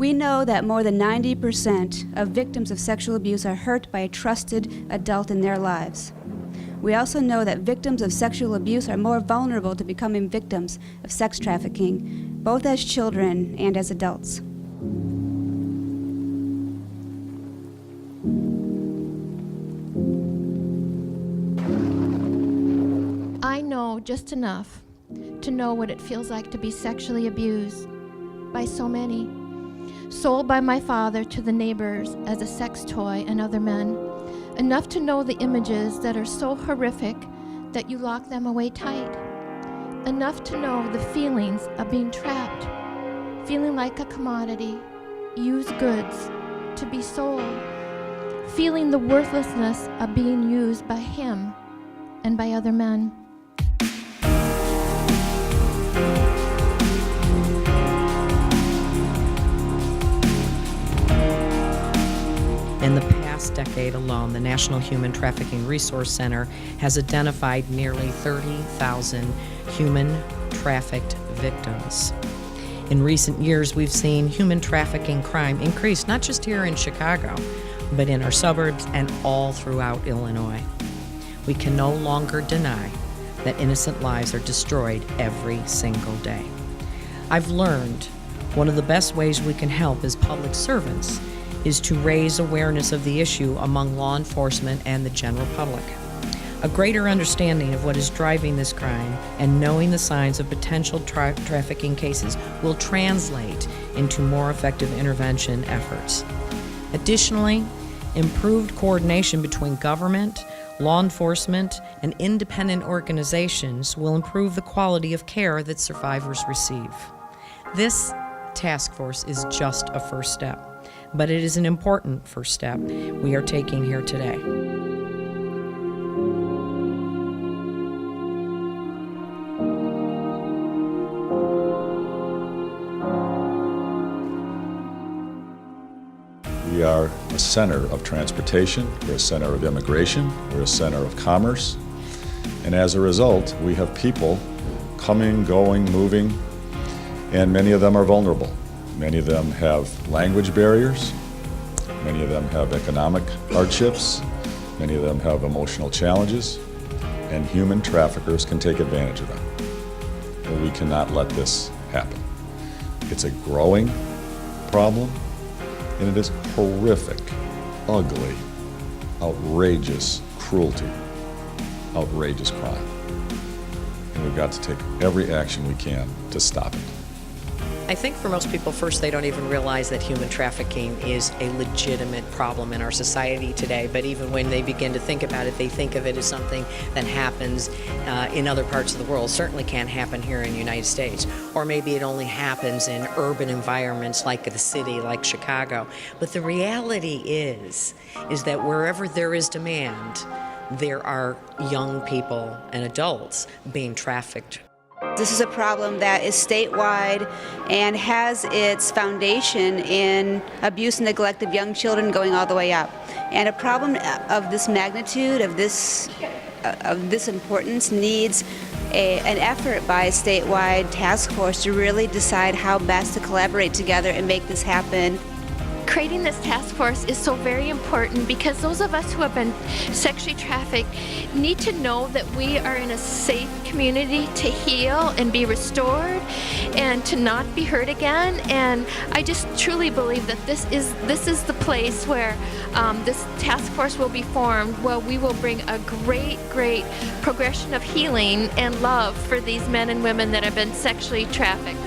We know that more than 90% of victims of sexual abuse are hurt by a trusted adult in their lives. We also know that victims of sexual abuse are more vulnerable to becoming victims of sex trafficking, both as children and as adults. I know just enough to know what it feels like to be sexually abused by so many, sold by my father to the neighbors as a sex toy and other men, enough to know the images that are so horrific that you lock them away tight, enough to know the feelings of being trapped, feeling like a commodity, used goods, to be sold, feeling the worthlessness of being used by him and by other men. In the past decade alone, the National Human Trafficking Resource Center has identified nearly 30,000 human trafficked victims. In recent years, we've seen human trafficking crime increase, not just here in Chicago, but in our suburbs and all throughout Illinois. We can no longer deny that innocent lives are destroyed every single day. I've learned one of the best ways we can help as public servants is to raise awareness of the issue among law enforcement and the general public. A greater understanding of what is driving this crime and knowing the signs of potential trafficking cases will translate into more effective intervention efforts. Additionally, improved coordination between government, law enforcement, and independent organizations will improve the quality of care that survivors receive. This task force is just a first step, but it is an important first step we are taking here today. We are a center of transportation, we're a center of immigration, we're a center of commerce, and as a result, we have people coming, going, moving, and many of them are vulnerable. Many of them have language barriers, many of them have economic hardships, many of them have emotional challenges, and human traffickers can take advantage of them. And we cannot let this happen. It's a growing problem, and it is horrific, ugly, outrageous cruelty, outrageous crime. And we've got to take every action we can to stop it. I think for most people, first, they don't even realize that human trafficking is a legitimate problem in our society today. But even when they begin to think about it, they think of it as something that happens in other parts of the world. Certainly can't happen here in the United States. Or maybe it only happens in urban environments like the city, like Chicago. But the reality is that wherever there is demand, there are young people and adults being trafficked. This is a problem that is statewide and has its foundation in abuse and neglect of young children going all the way up. And a problem of this magnitude, of this importance, needs an effort by a statewide task force to really decide how best to collaborate together and make this happen. Creating this task force is so very important because those of us who have been sexually trafficked need to know that we are in a safe community to heal and be restored and to not be hurt again. And I just truly believe that this is the place where this task force will be formed, where we will bring a great progression of healing and love for these men and women that have been sexually trafficked.